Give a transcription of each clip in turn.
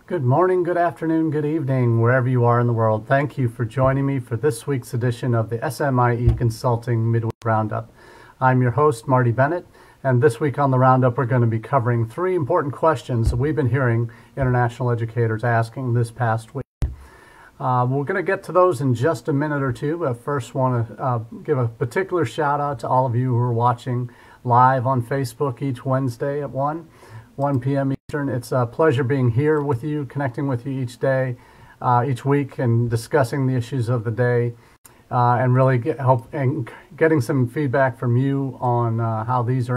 Good morning, good afternoon, good evening, wherever you are in the world. Thank you for joining me for this week's edition of the SMIE Consulting Midweek Roundup. I'm your host, Marty Bennett, and this week on the Roundup we're going to be covering three important questions that we've been hearing international educators asking this past week. We're going to get to those in just a minute or two, but first want to give a particular shout out to all of you who are watching live on Facebook each Wednesday at 1 p.m. Eastern. It's a pleasure being here with you, connecting with you each day, each week, and discussing the issues of the day, and really getting some feedback from you on how these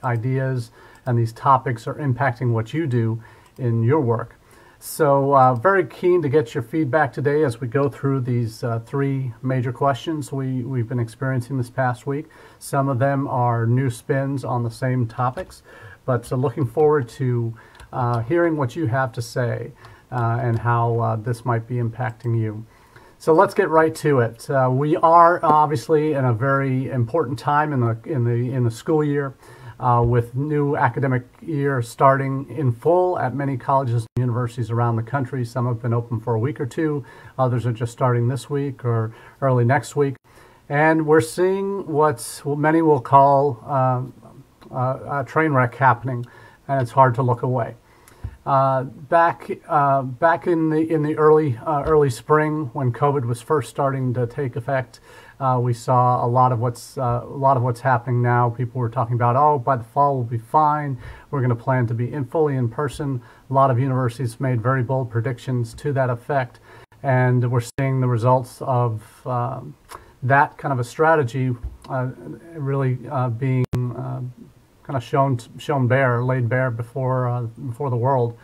ideas and these topics are impacting what you do in your work. So very keen to get your feedback today as we go through these three major questions we've been experiencing this past week. Some of them are new spins on the same topics, but looking forward to hearing what you have to say and how this might be impacting you. So let's get right to it. We are obviously in a very important time in the school year, with new academic year starting in full at many colleges and universities around the country. Some have been open for a week or two. Others are just starting this week or early next week. And we're seeing what many will call a train wreck happening, and it's hard to look away. Back in the early spring, when COVID was first starting to take effect, we saw a lot of what's happening now. People were talking about, oh, by the fall we'll be fine. We're going to plan to be fully in person. A lot of universities made very bold predictions to that effect, and we're seeing the results of that kind of a strategy really being kind of laid bare before the world,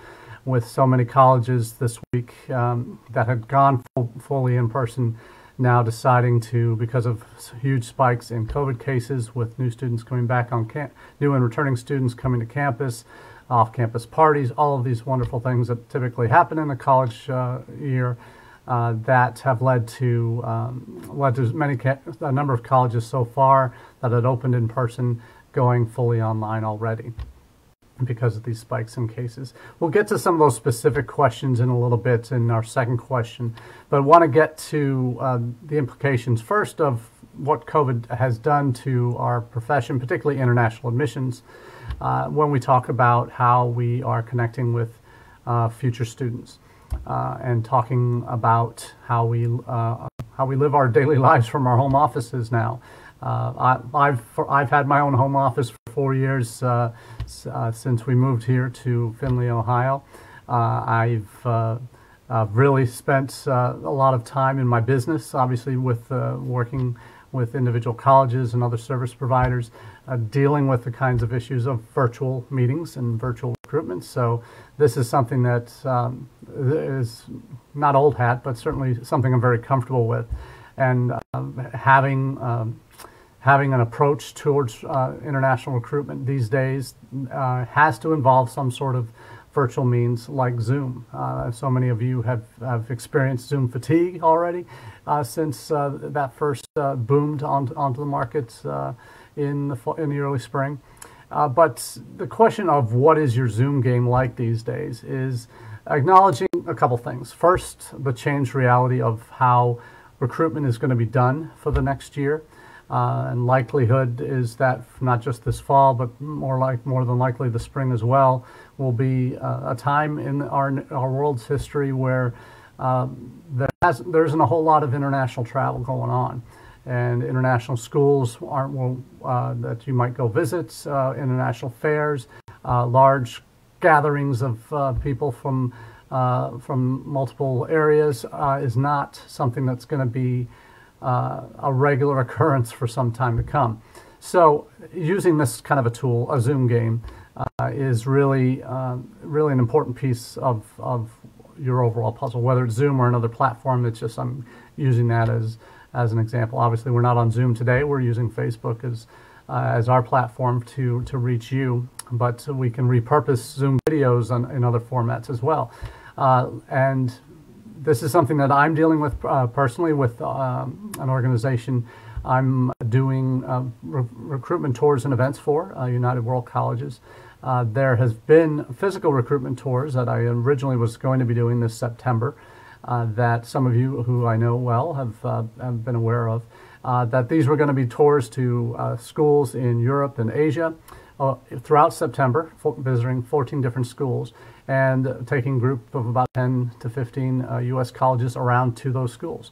with so many colleges this week that had gone fully in person now deciding to, because of huge spikes in COVID cases, with new students coming back on new and returning students coming to campus, off-campus parties, all of these wonderful things that typically happen in the college year, that have led to a number of colleges so far that had opened in person going fully online already because of these spikes in cases. We'll get to some of those specific questions in a little bit in our second question, but want to get to the implications first of what COVID has done to our profession, particularly international admissions, when we talk about how we are connecting with future students and talking about how we live our daily lives from our home offices now. I've had my own home office for 4 years since we moved here to Findlay, Ohio. I've really spent a lot of time in my business, obviously with working with individual colleges and other service providers, dealing with the kinds of issues of virtual meetings and virtual recruitment. So this is something that is not old hat, but certainly something I'm very comfortable with. And having an approach towards international recruitment these days has to involve some sort of virtual means like Zoom. So many of you have experienced Zoom fatigue already since that first boomed onto the market in the early spring. But the question of what is your Zoom game like these days is acknowledging a couple things. First, the changed reality of how recruitment is going to be done for the next year. And likelihood is that not just this fall, but more than likely the spring as well, will be a time in our world's history where there isn't a whole lot of international travel going on, and international schools that you might go visit, international fairs, large gatherings of people from multiple areas is not something that's going to be a regular occurrence for some time to come. So using this kind of a tool, a Zoom game, is really an important piece of your overall puzzle. Whether it's Zoom or another platform, it's just I'm using that as an example. Obviously, we're not on Zoom today. We're using Facebook as our platform to reach you, but we can repurpose Zoom videos in other formats as well. And this is something that I'm dealing with personally with an organization I'm doing recruitment tours and events for, United World Colleges. There has been physical recruitment tours that I originally was going to be doing this September that some of you who I know well have been aware of, that these were going to be tours to schools in Europe and Asia throughout September, visiting 14 different schools and taking a group of about 10 to 15 U.S. colleges around to those schools.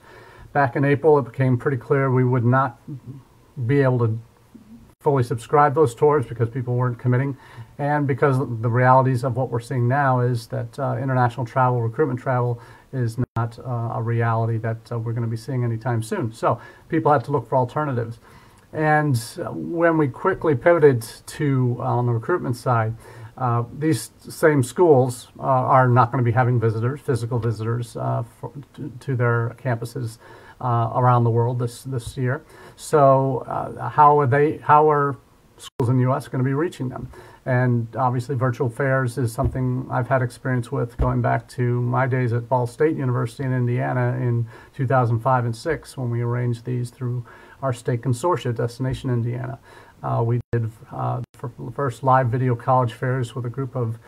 Back in April, it became pretty clear we would not be able to fully subscribe those tours because people weren't committing, and because the realities of what we're seeing now is that international travel, recruitment travel, is not a reality that we're going to be seeing anytime soon. So people had to look for alternatives. And when we quickly pivoted to, on the recruitment side, these same schools are not going to be having visitors, physical visitors, to their campuses around the world this year. So how are schools in the U.S. going to be reaching them? And obviously virtual fairs is something I've had experience with going back to my days at Ball State University in Indiana in 2005 and 6 when we arranged these through our state consortia, Destination Indiana. We did the first live video college fairs with a group of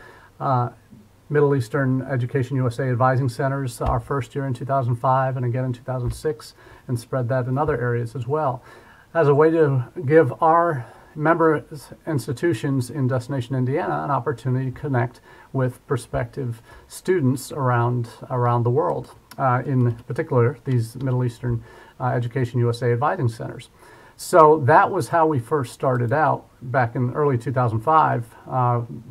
Middle Eastern Education USA Advising Centers our first year in 2005 and again in 2006, and spread that in other areas as well, as a way to give our member institutions in Destination Indiana an opportunity to connect with prospective students around the world, in particular these Middle Eastern Education USA Advising Centers. So that was how we first started out back in early 2005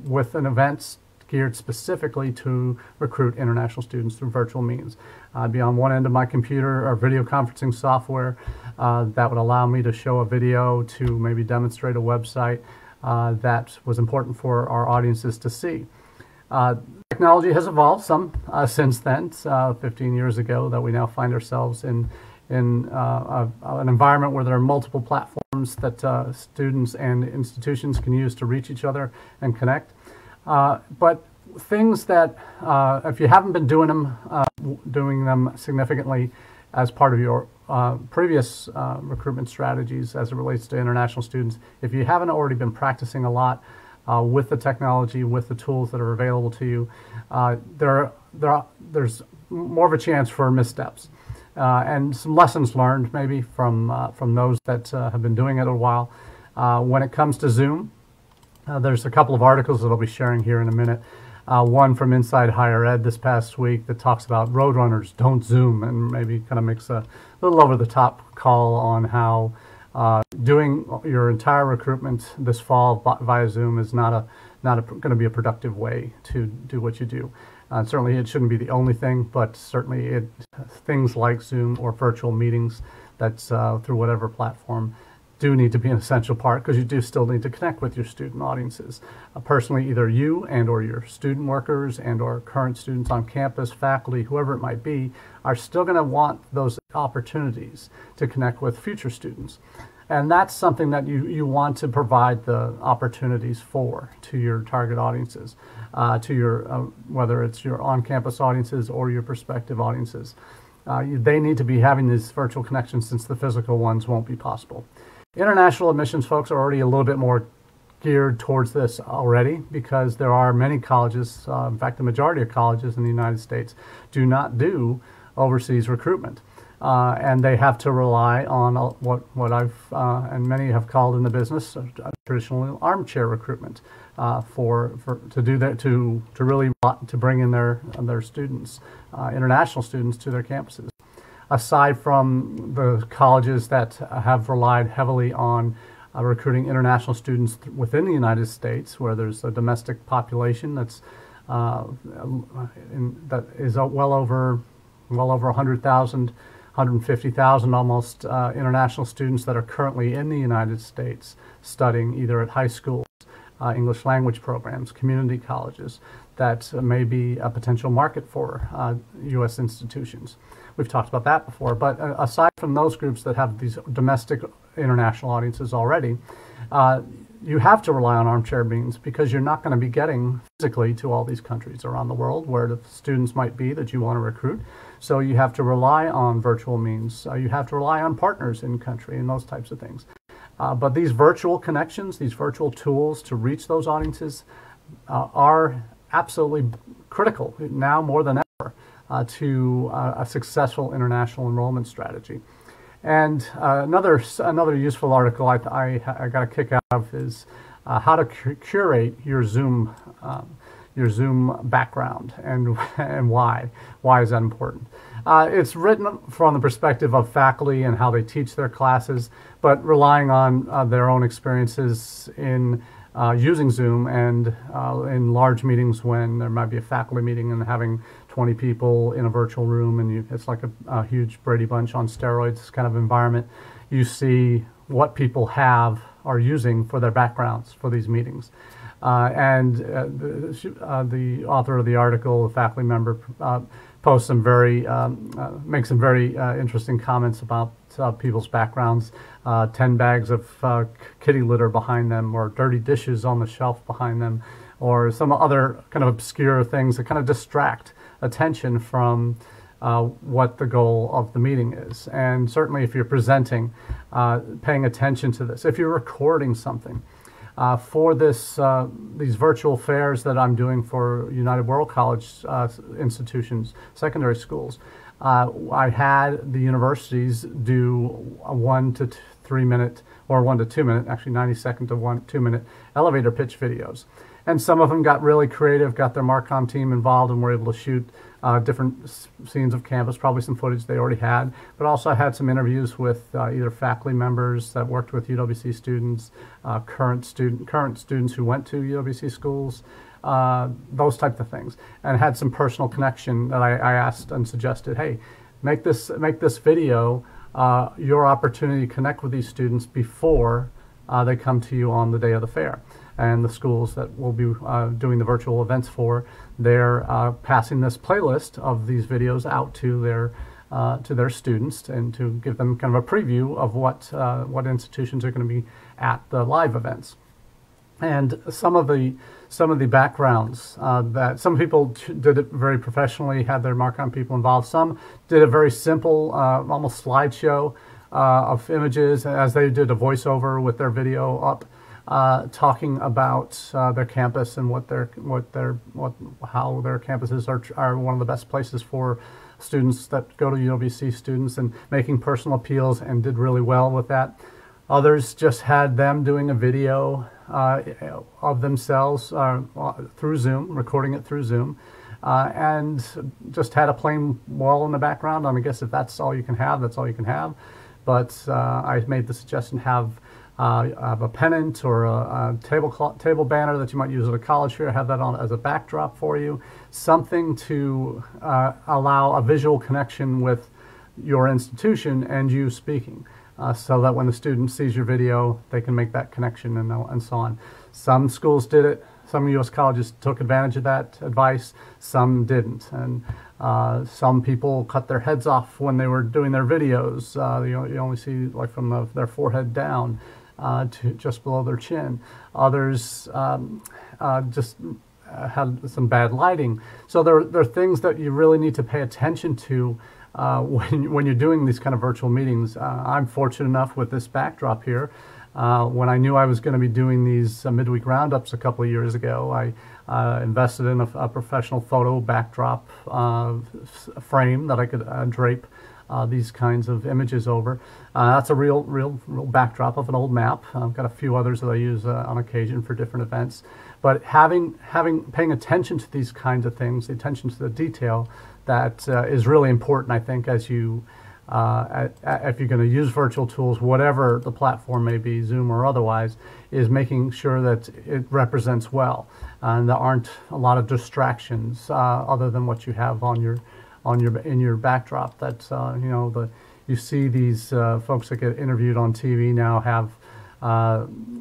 with an event geared specifically to recruit international students through virtual means. I'd be on one end of my computer or video conferencing software that would allow me to show a video, to maybe demonstrate a website that was important for our audiences to see. Technology has evolved some since then, 15 years ago, that we now find ourselves in an environment where there are multiple platforms that students and institutions can use to reach each other and connect. But things that, if you haven't been doing them significantly as part of your previous recruitment strategies as it relates to international students, if you haven't already been practicing a lot with the technology, with the tools that are available to you, there's more of a chance for missteps. And some lessons learned maybe from those that have been doing it a while. When it comes to Zoom, there's a couple of articles that I'll be sharing here in a minute. One from Inside Higher Ed this past week that talks about Roadrunners don't Zoom, and maybe kind of makes a little over-the-top call on how doing your entire recruitment this fall via Zoom is not going to be a productive way to do what you do. Certainly it shouldn't be the only thing, but certainly things like Zoom or virtual meetings that's through whatever platform do need to be an essential part, because you do still need to connect with your student audiences. Personally, either you and or your student workers and or current students on campus, faculty, whoever it might be, are still going to want those opportunities to connect with future students. And that's something that you want to provide the opportunities for to your target audiences, to your whether it's your on-campus audiences or your prospective audiences. They need to be having these virtual connections since the physical ones won't be possible. International admissions folks are already a little bit more geared towards this already, because there are many colleges, in fact the majority of colleges in the United States do not do overseas recruitment. And they have to rely on what I've and many have called in the business traditional armchair recruitment to do that, to really bring in their students, international students, to their campuses. Aside from the colleges that have relied heavily on recruiting international students within the United States, where there's a domestic population that is well over 100,000. 150,000 almost international students that are currently in the United States studying either at high schools, English language programs, community colleges, that may be a potential market for U.S. institutions. We've talked about that before, but aside from those groups that have these domestic international audiences already, you have to rely on armchair means, because you're not going to be getting physically to all these countries around the world where the students might be that you want to recruit. So you have to rely on virtual means. You have to rely on partners in country and those types of things. But these virtual connections, these virtual tools to reach those audiences, are absolutely critical now more than ever to a successful international enrollment strategy. And another useful article I got a kick out of is how to curate your Zoom background and why. Why is that important? It's written from the perspective of faculty and how they teach their classes, but relying on their own experiences in using Zoom and in large meetings when there might be a faculty meeting and having 20 people in a virtual room, and it's like a huge Brady Bunch on steroids kind of environment. You see what people are using for their backgrounds for these meetings. The author of the article, the faculty member, posts some makes some very interesting comments about people's backgrounds. 10 bags of kitty litter behind them, or dirty dishes on the shelf behind them, or some other kind of obscure things that kind of distract attention from what the goal of the meeting is. And certainly if you're presenting, paying attention to this. If you're recording something, for these virtual fairs that I'm doing for United World College institutions, secondary schools, I had the universities do a 1 to 3 minute, or 1 to 2 minute, actually 90-second to 1 to 2 minute elevator pitch videos. And some of them got really creative, got their Marcom team involved, and were able to shoot different scenes of campus, probably some footage they already had, but also I had some interviews with either faculty members that worked with UWC students, current students who went to UWC schools, those types of things, and had some personal connection that I asked and suggested, hey, make this video your opportunity to connect with these students before they come to you on the day of the fair. And the schools that we'll be doing the virtual events for, they're passing this playlist of these videos out to their students, and to give them kind of a preview of what institutions are going to be at the live events. And some of the backgrounds that some people did it very professionally, had their Marcom people involved. Some did a very simple, almost slideshow of images as they did a voiceover with their video up. Talking about their campus and how their campuses are one of the best places for students that go to UWC students, and making personal appeals, and did really well with that. Others just had them doing a video of themselves through Zoom, recording it through Zoom, and just had a plain wall in the background. I guess if that's all you can have, that's all you can have. But I made the suggestion, have a pennant or a table banner that you might use at a college fair, have that on as a backdrop for you, something to allow a visual connection with your institution and you speaking, so that when the student sees your video, they can make that connection and so on. Some schools did it. Some U.S. colleges took advantage of that advice. Some didn't. And some people cut their heads off when they were doing their videos. You only see like from their forehead down to just below their chin. Others just had some bad lighting. So there are things that you really need to pay attention to when you're doing these kind of virtual meetings. I'm fortunate enough with this backdrop here. When I knew I was going to be doing these midweek roundups a couple of years ago, I invested in a professional photo backdrop frame that I could drape these kinds of images over. That's a real backdrop of an old map. I've got a few others that I use on occasion for different events. But paying attention to these kinds of things, attention to the detail, that is really important, I think, as you if you're going to use virtual tools, whatever the platform may be, Zoom or otherwise, is making sure that it represents well, and there aren't a lot of distractions other than what you have in your backdrop. That's you see these folks that get interviewed on TV now have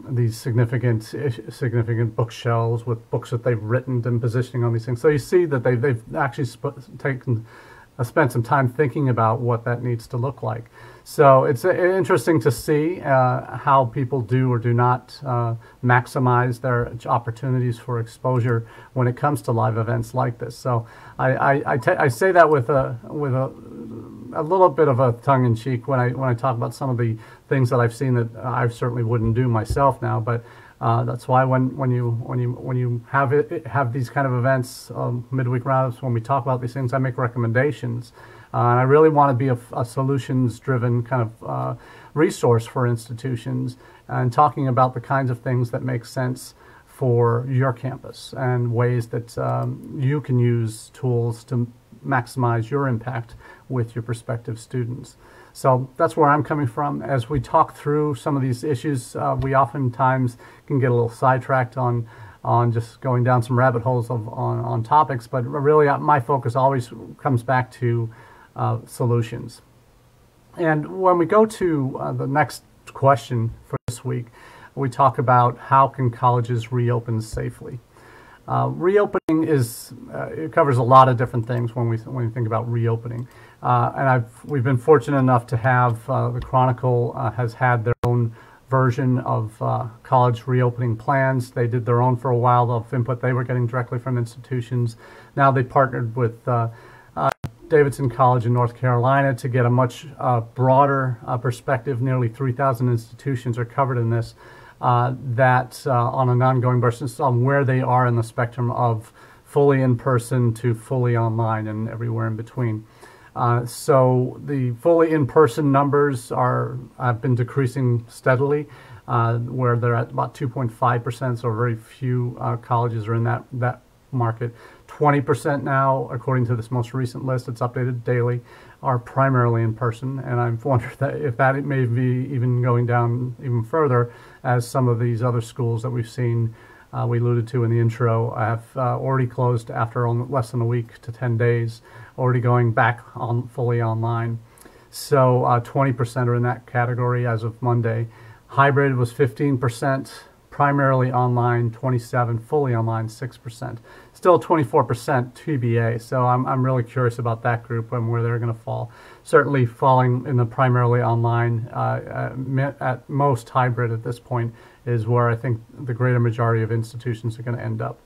these significant bookshelves with books that they've written and positioning on these things. So you see that they've actually spent some time thinking about what that needs to look like. So it's interesting to see how people do or do not maximize their opportunities for exposure when it comes to live events like this. So I say that with a little bit of a tongue-in-cheek when I talk about some of the things that I've seen that I certainly wouldn't do myself now. But That's why when you have these kind of events, midweek roundups, when we talk about these things, I make recommendations. And I really want to be a solutions-driven kind of resource for institutions, and talking about the kinds of things that make sense for your campus and ways that you can use tools to maximize your impact with your prospective students. So that's where I'm coming from. As we talk through some of these issues, we oftentimes can get a little sidetracked on just going down some rabbit holes on topics, but really my focus always comes back to solutions. And when we go to the next question for this week, we talk about how can colleges reopen safely. Reopening it covers a lot of different things when we think about reopening. And we've been fortunate enough to have the Chronicle has had their own version of college reopening plans. They did their own for a while of input they were getting directly from institutions. Now they partnered with Davidson College in North Carolina to get a much broader perspective. Nearly 3,000 institutions are covered in this, that on an ongoing basis on where they are in the spectrum of fully in person to fully online and everywhere in between. So the fully in-person numbers have been decreasing steadily, where they're at about 2.5%, so very few colleges are in that market. 20% now, according to this most recent list, it's updated daily, are primarily in person, and I've wondered if that may be even going down even further, as some of these other schools that we've seen, we alluded to in the intro, have already closed after less than a week to 10 days, already going back fully online. So 20% are in that category as of Monday. Hybrid was 15%, primarily online, 27%, fully online, 6%. Still 24% TBA, so I'm really curious about that group and where they're going to fall. Certainly falling in the primarily online, at most hybrid at this point, is where I think the greater majority of institutions are going to end up.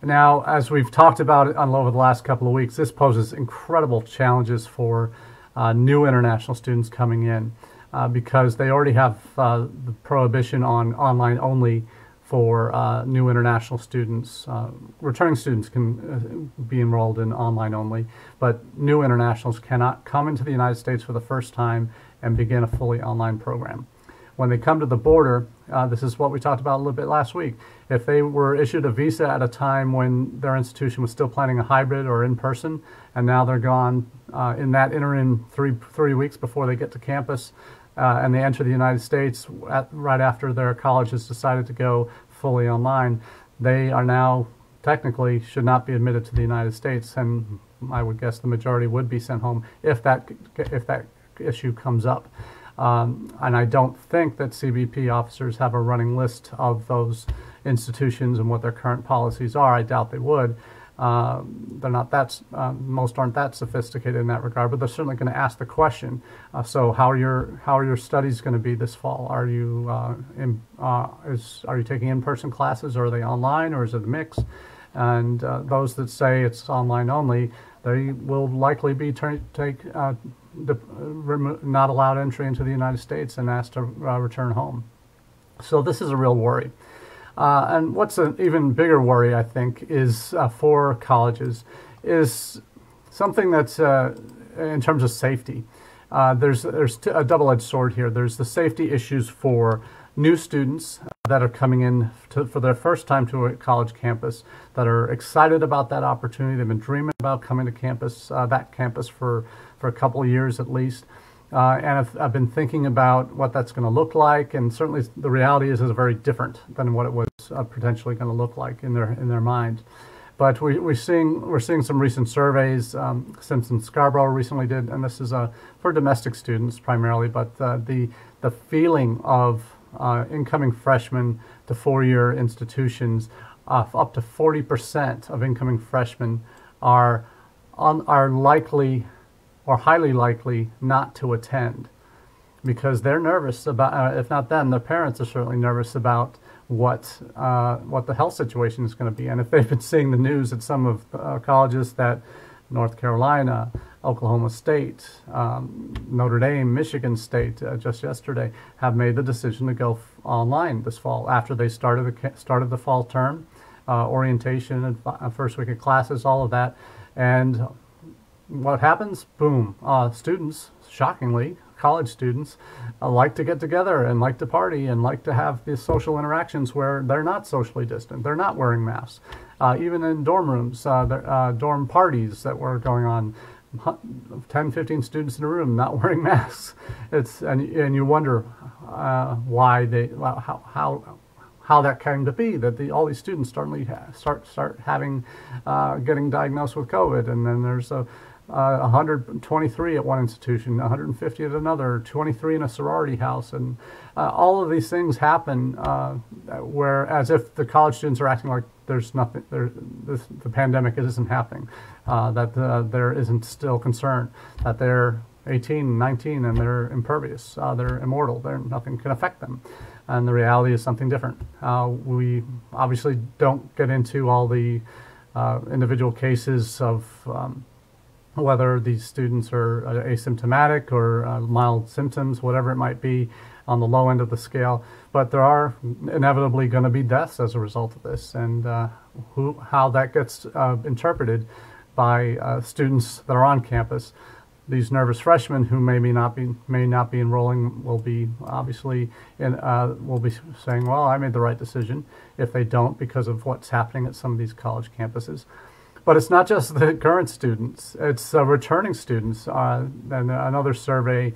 Now, as we've talked about it over the last couple of weeks, this poses incredible challenges for new international students coming in, because they already have the prohibition on online only for new international students. Returning students can be enrolled in online only, but new internationals cannot come into the United States for the first time and begin a fully online program. When they come to the border, this is what we talked about a little bit last week. If they were issued a visa at a time when their institution was still planning a hybrid or in person, and now they're gone in that interim three weeks before they get to campus, and they enter the United States right after their college has decided to go fully online, they are now technically should not be admitted to the United States, and I would guess the majority would be sent home if that issue comes up. And I don't think that CBP officers have a running list of those institutions and what their current policies are. I doubt they would. They're not that, most aren't that sophisticated in that regard, but they're certainly going to ask the question. So how are your studies going to be this fall? Are you are you taking in-person classes, or are they online, or is it a mix? And those that say it's online only, they will likely be not allowed entry into the United States and asked to return home. So this is a real worry. And what's an even bigger worry, I think, is for colleges, is something that's in terms of safety. There's a double-edged sword here. There's the safety issues for new students that are coming in for their first time to a college campus, that are excited about that opportunity. They've been dreaming about coming to campus, that campus for a couple of years at least. And I've been thinking about what that's going to look like, and certainly the reality is very different than what it was potentially going to look like in their mind. But we're seeing some recent surveys. Simpson Scarborough recently did, and this is for domestic students primarily. But the feeling of incoming freshmen to four-year institutions, up to 40% of incoming freshmen are likely or highly likely not to attend, because they're nervous about, if not them, their parents are certainly nervous about what the health situation is going to be. And if they've been seeing the news at some of colleges that North Carolina, Oklahoma State, Notre Dame, Michigan State, just yesterday, have made the decision to go online this fall after they started the fall term, orientation and first week of classes, all of that. And what happens? Boom. Students, shockingly, college students, like to get together and like to party and like to have these social interactions where they're not socially distant. They're not wearing masks. Even in dorm rooms, dorm parties that were going on, 10, 15 students in a room not wearing masks. And you wonder why how that came to be, that all these students suddenly start having getting diagnosed with COVID, and then there's 123 at one institution, 150 at another, 23 in a sorority house, and all of these things happen where, as if the college students are acting like there's nothing, the pandemic isn't happening, that there isn't still concern, that they're 18, 19, and they're impervious, they're immortal, nothing can affect them. And the reality is something different. We obviously don't get into all the individual cases of whether these students are asymptomatic or mild symptoms, whatever it might be on the low end of the scale. But there are inevitably going to be deaths as a result of this, and how that gets interpreted by students that are on campus. These nervous freshmen who may not be enrolling will be obviously will be saying, "Well, I made the right decision." If they don't, because of what's happening at some of these college campuses. But it's not just the current students; it's returning students. And another survey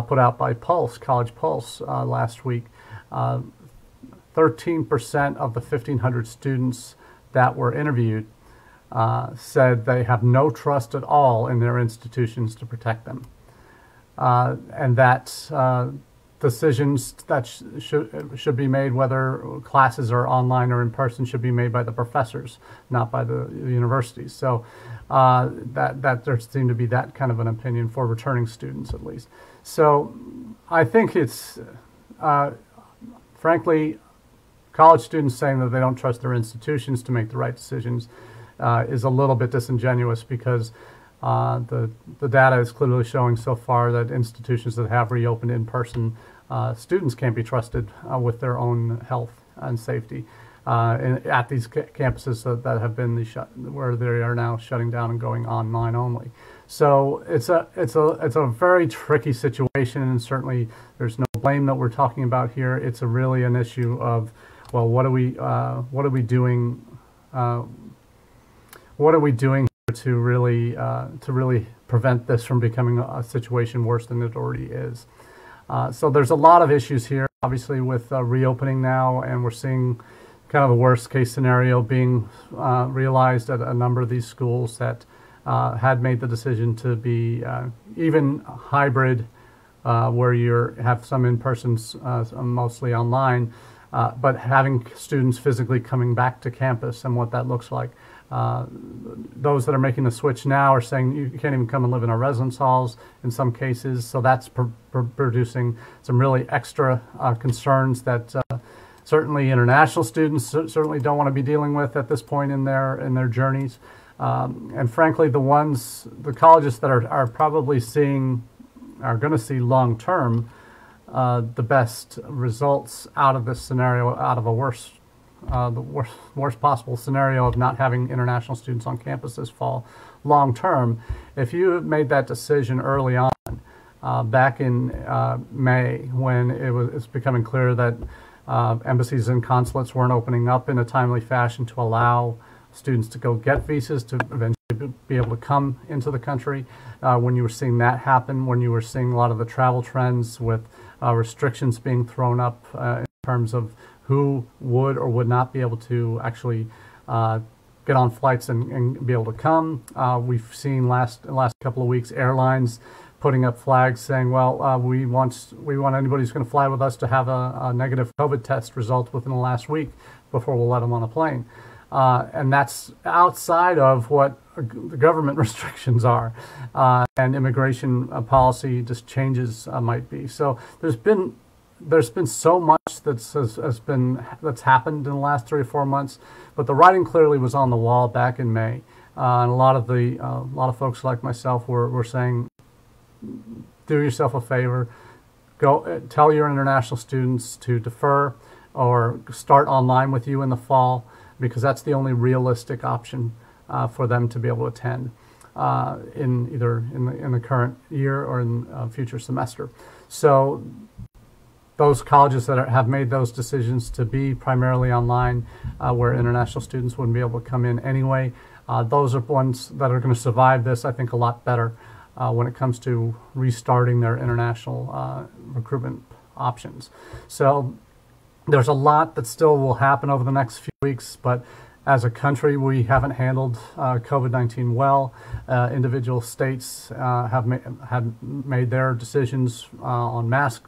put out by Pulse, College Pulse, last week, 13% of the 1,500 students that were interviewed said they have no trust at all in their institutions to protect them, and that decisions that should be made, whether classes are online or in person, should be made by the professors, not by the universities. So that there seemed to be that kind of an opinion for returning students, at least. So I think it's frankly, college students saying that they don't trust their institutions to make the right decisions is a little bit disingenuous, because the data is clearly showing so far that institutions that have reopened in person, students can't be trusted with their own health and safety at these campuses that have been where they are now shutting down and going online only. So it's a very tricky situation, and certainly there's no blame that we're talking about here. It's really an issue of, well, what are we doing? What are we doing to really prevent this from becoming a situation worse than it already is? So there's a lot of issues here, obviously, with reopening now, and we're seeing kind of the worst case scenario being realized at a number of these schools that had made the decision to be even hybrid, where you have some in-persons, mostly online, but having students physically coming back to campus and what that looks like. Those that are making the switch now are saying you can't even come and live in our residence halls in some cases, so that's producing some really extra concerns that certainly international students certainly don't want to be dealing with at this point in their journeys. And frankly, the colleges that are probably going to see long term the best results out of this scenario, out of the worst possible scenario of not having international students on campus this fall. Long term, if you made that decision early on, back in May, when it's becoming clear that embassies and consulates weren't opening up in a timely fashion to allow students to go get visas to eventually be able to come into the country, when you were seeing that happen, when you were seeing a lot of the travel trends with restrictions being thrown up in terms of who would or would not be able to actually get on flights and be able to come. We've seen last couple of weeks airlines putting up flags saying, well, we want anybody who's going to fly with us to have a negative COVID test result within the last week before we'll let them on a plane. And that's outside of what the government restrictions are, and immigration policy just changes might be. So there's been so much that's happened in the last 3 or 4 months, but the writing clearly was on the wall back in May. and a lot of folks like myself were saying, do yourself a favor, go tell your international students to defer or start online with you in the fall, because that's the only realistic option for them to be able to attend in either in the current year or in future semester. So those colleges that have made those decisions to be primarily online, where international students wouldn't be able to come in anyway, those are ones that are going to survive this, I think, a lot better when it comes to restarting their international recruitment options. So there's a lot that still will happen over the next few weeks, but as a country, we haven't handled COVID-19 well. Individual states have made their decisions on mask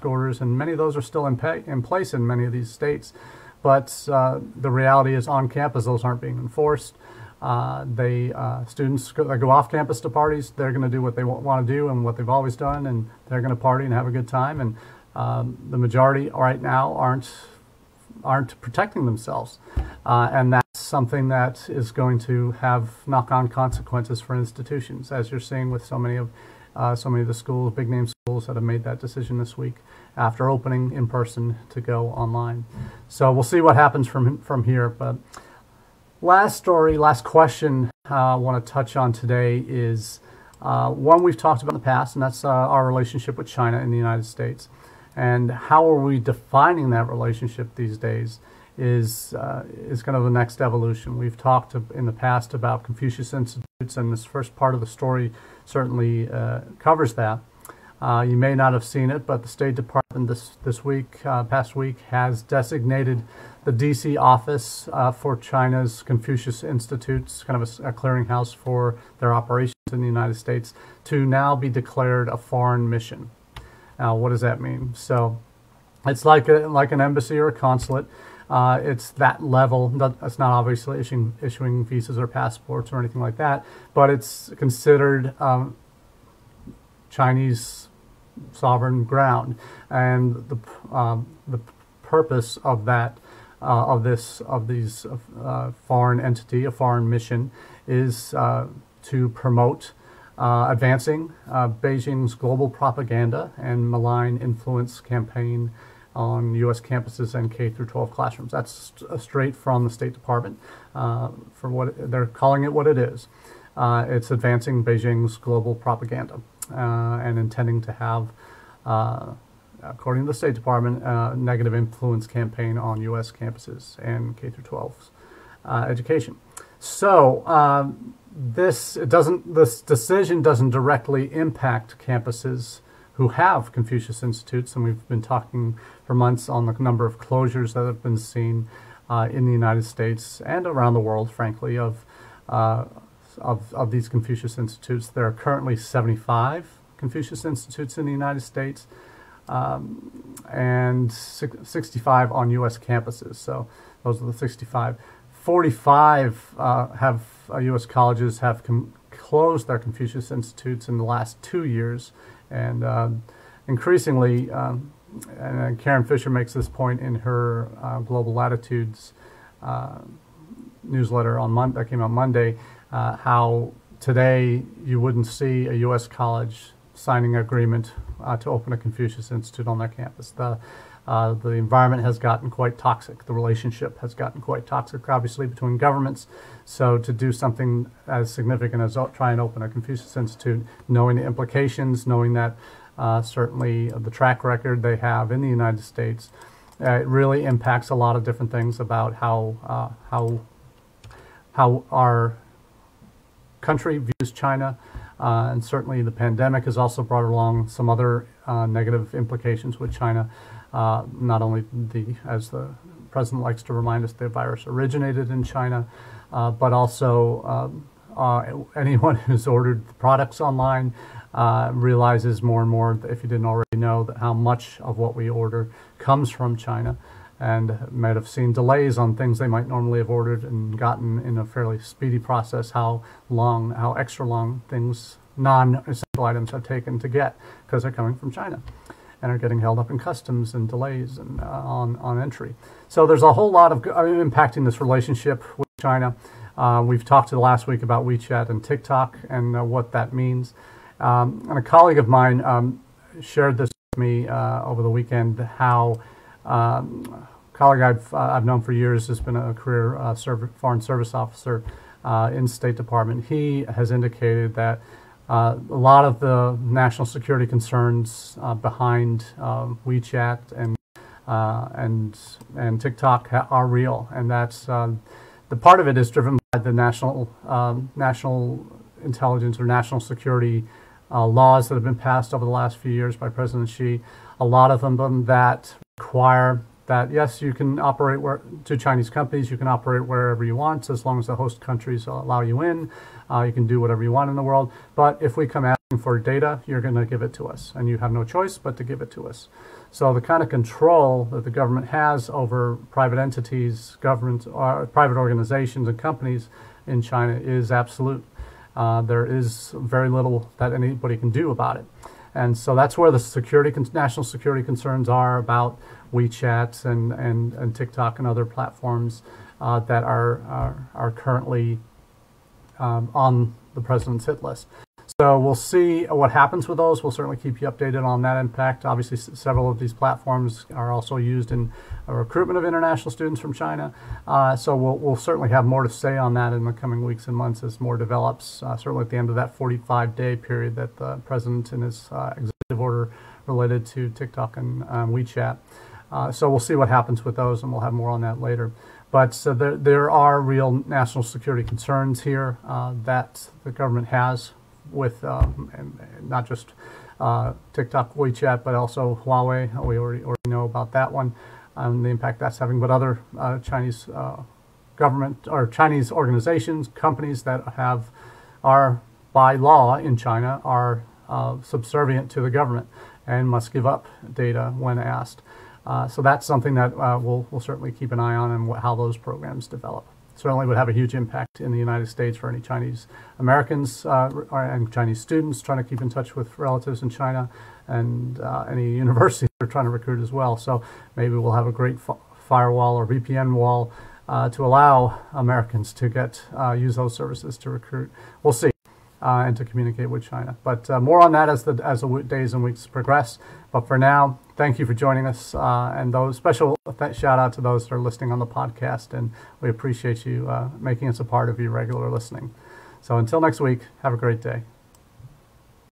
orders, and many of those are still in place in many of these states. But the reality is, on campus, those aren't being enforced. Students that go off campus to parties, they're going to do what they want to do and what they've always done, and they're going to party and have a good time. And the majority right now aren't protecting themselves, and that's something that is going to have knock-on consequences for institutions, as you're seeing with so many of the schools, big name schools, that have made that decision this week after opening in person to go online. So we'll see what happens from here. But last question I want to touch on today is one we've talked about in the past, and that's our relationship with China in the United States. And how are we defining that relationship these days is kind of the next evolution. We've talked in the past about Confucius Institutes, and this first part of the story certainly covers that. You may not have seen it, but the State Department past week, has designated the D.C. office for China's Confucius Institutes, kind of a clearinghouse for their operations in the United States, to now be declared a foreign mission. Now, what does that mean? So it's like an embassy or a consulate. It's that level. It's not obviously issuing visas or passports or anything like that, but it's considered Chinese sovereign ground. And the purpose of these foreign entity, a foreign mission, is to promote advancing Beijing's global propaganda and malign influence campaign on U.S. campuses and K-12 classrooms. That's straight from the State Department for what they're calling it, what it is. It's advancing Beijing's global propaganda and intending to have, according to the State Department, a negative influence campaign on U.S. campuses and K-12 education. So this decision doesn't directly impact campuses who have Confucius Institutes, and we've been talking for months on the number of closures that have been seen in the United States and around the world, frankly, of these Confucius Institutes. There are currently 75 Confucius Institutes in the United States, and 65 on U.S. campuses. So those are the 65. 45 U.S. colleges have closed their Confucius Institutes in the last 2 years, and increasingly, and Karen Fisher makes this point in her Global Latitudes newsletter that came out Monday, how today you wouldn't see a U.S. college signing an agreement to open a Confucius Institute on their campus. The environment has gotten quite toxic. The relationship has gotten quite toxic, obviously, between governments. So to do something as significant as try and open a Confucius Institute, knowing the implications, knowing that certainly the track record they have in the United States, it really impacts a lot of different things about how our country views China. And certainly the pandemic has also brought along some other negative implications with China. Not only as the president likes to remind us, the virus originated in China, but also anyone who's ordered the products online realizes more and more, if you didn't already know, that how much of what we order comes from China, and might have seen delays on things they might normally have ordered and gotten in a fairly speedy process, how extra long things, non-essential items, have taken to get because they're coming from China and are getting held up in customs and delays and on entry. So there's a whole lot of impacting this relationship with China. We've talked last week about WeChat and TikTok and what that means. And a colleague of mine shared this with me over the weekend, how colleague I've known for years, has been a career foreign service officer in State Department. He has indicated that a lot of the national security concerns behind WeChat and TikTok are real, and that's the part of it is driven by the national intelligence or national security laws that have been passed over the last few years by President Xi. A lot of them that require that, yes, you can operate to Chinese companies, you can operate wherever you want as long as the host countries allow you in. You can do whatever you want in the world. But if we come asking for data, you're going to give it to us. And you have no choice but to give it to us. So the kind of control that the government has over private entities, governments, private organizations and companies in China is absolute. There is very little that anybody can do about it. And so that's where the national security concerns are about WeChat and TikTok and other platforms that are currently on the president's hit list. So we'll see what happens with those. We'll certainly keep you updated on that impact. Obviously, several of these platforms are also used in recruitment of international students from China. So we'll certainly have more to say on that in the coming weeks and months as more develops, certainly at the end of that 45-day period that the president in his executive order related to TikTok and WeChat. So we'll see what happens with those, and we'll have more on that later. But so there are real national security concerns here that the government has with and not just TikTok, WeChat, but also Huawei. We already know about that one, the impact that's having. But other Chinese government or Chinese organizations, companies that are by law in China are subservient to the government and must give up data when asked. So that's something that we'll certainly keep an eye on and how those programs develop. Certainly would have a huge impact in the United States for any Chinese Americans and Chinese students trying to keep in touch with relatives in China, and any universities that are trying to recruit as well. So maybe we'll have a great firewall or VPN wall to allow Americans to use those services to recruit. We'll see. And to communicate with China. But more on that as the days and weeks progress. But for now, thank you for joining us. And those special shout out to those that are listening on the podcast. And we appreciate you making us a part of your regular listening. So until next week, have a great day.